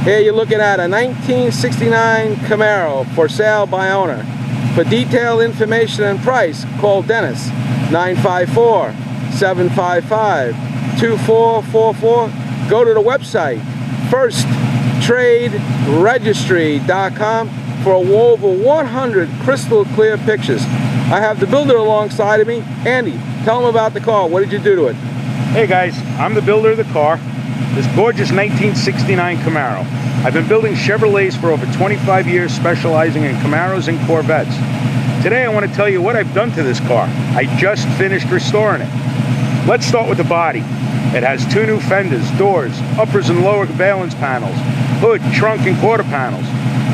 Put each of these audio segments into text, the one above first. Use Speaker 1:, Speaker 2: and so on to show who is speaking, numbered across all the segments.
Speaker 1: Here you're looking at a 1969 Camaro for sale by owner. For detailed information and price, call Dennis 954-755-2444. Go to the website firsttraderegistry.com for over 100 crystal clear pictures. I have the builder alongside of me. Andy, tell him about the car. What did you do to it?
Speaker 2: Hey guys, I'm the builder of the car. This gorgeous 1969 Camaro. I've been building Chevrolets for over 25 years, specializing in Camaros and Corvettes. Today I want to tell you what I've done to this car. I just finished restoring it. Let's start with the body. It has 2 new fenders, doors, uppers and lower valance panels, hood, trunk and quarter panels.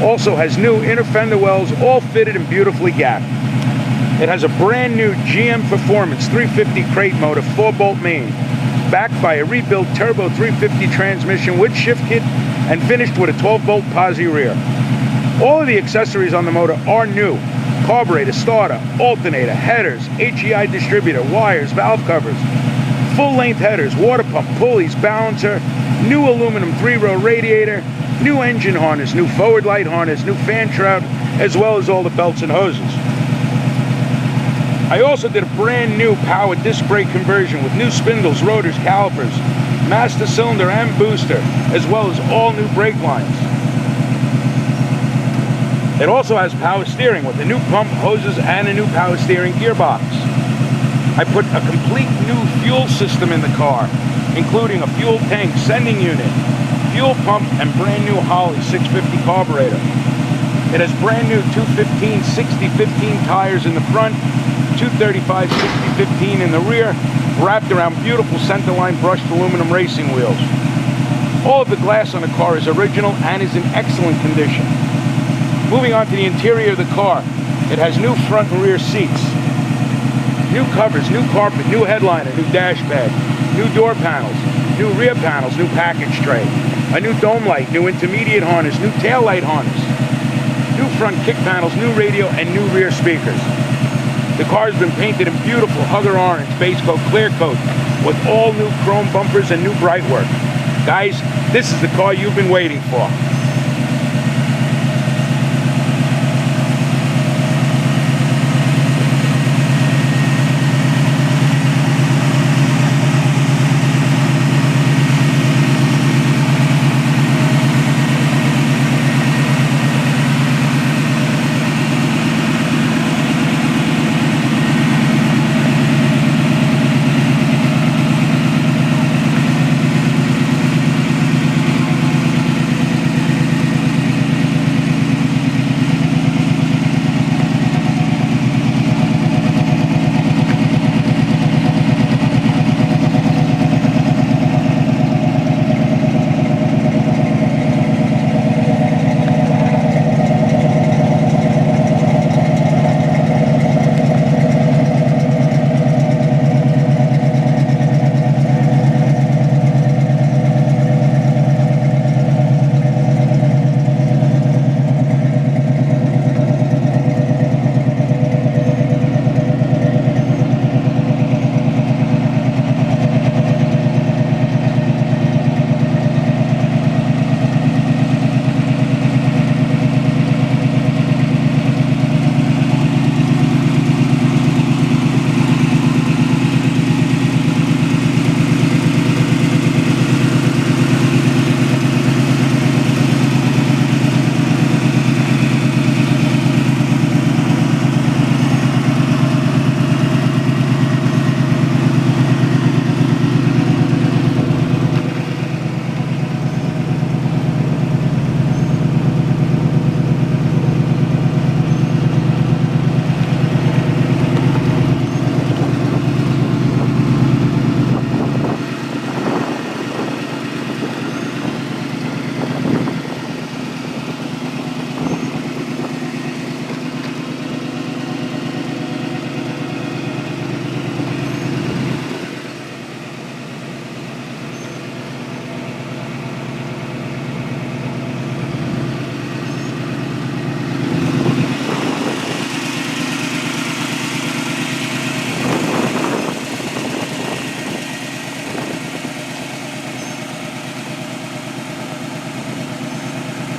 Speaker 2: Also has new inner fender wells, all fitted and beautifully gapped. It has a brand new GM Performance 350 crate motor, 4-bolt main, backed by a rebuilt turbo 350 transmission with shift kit and finished with a 12-bolt posi rear. All of the accessories on the motor are new. Carburetor, starter, alternator, headers, HEI distributor, wires, valve covers, full-length headers, water pump, pulleys, balancer, new aluminum 3-row radiator, new engine harness, new forward light harness, new fan shroud, as well as all the belts and hoses. I also did a brand new power disc brake conversion with new spindles, rotors, calipers, master cylinder and booster, as well as all new brake lines. It also has power steering with a new pump, hoses, and a new power steering gearbox. I put a complete new fuel system in the car, including a fuel tank sending unit, fuel pump, and brand new Holley 650 carburetor. It has brand new 215 60-15 tires in the front, 235 60-15 in the rear, wrapped around beautiful centerline brushed aluminum racing wheels. All of the glass on the car is original and is in excellent condition. Moving on to the interior of the car, it has new front and rear seats, new covers, new carpet, new headliner, new dash pad, new door panels, new rear panels, new package tray, a new dome light, new intermediate harness, new tail light harness, new front kick panels, new radio, and new rear speakers. The car has been painted in beautiful Hugger orange base coat clear coat with all new chrome bumpers and new bright work. Guys, this is the car you've been waiting for.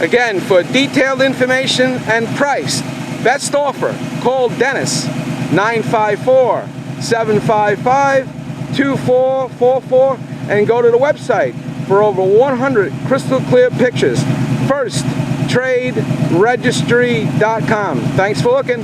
Speaker 1: Again, for detailed information and price, best offer, call Dennis, 954-755-2444, and go to the website for over 100 crystal clear pictures. FirstTradeRegistry.com. Thanks for looking.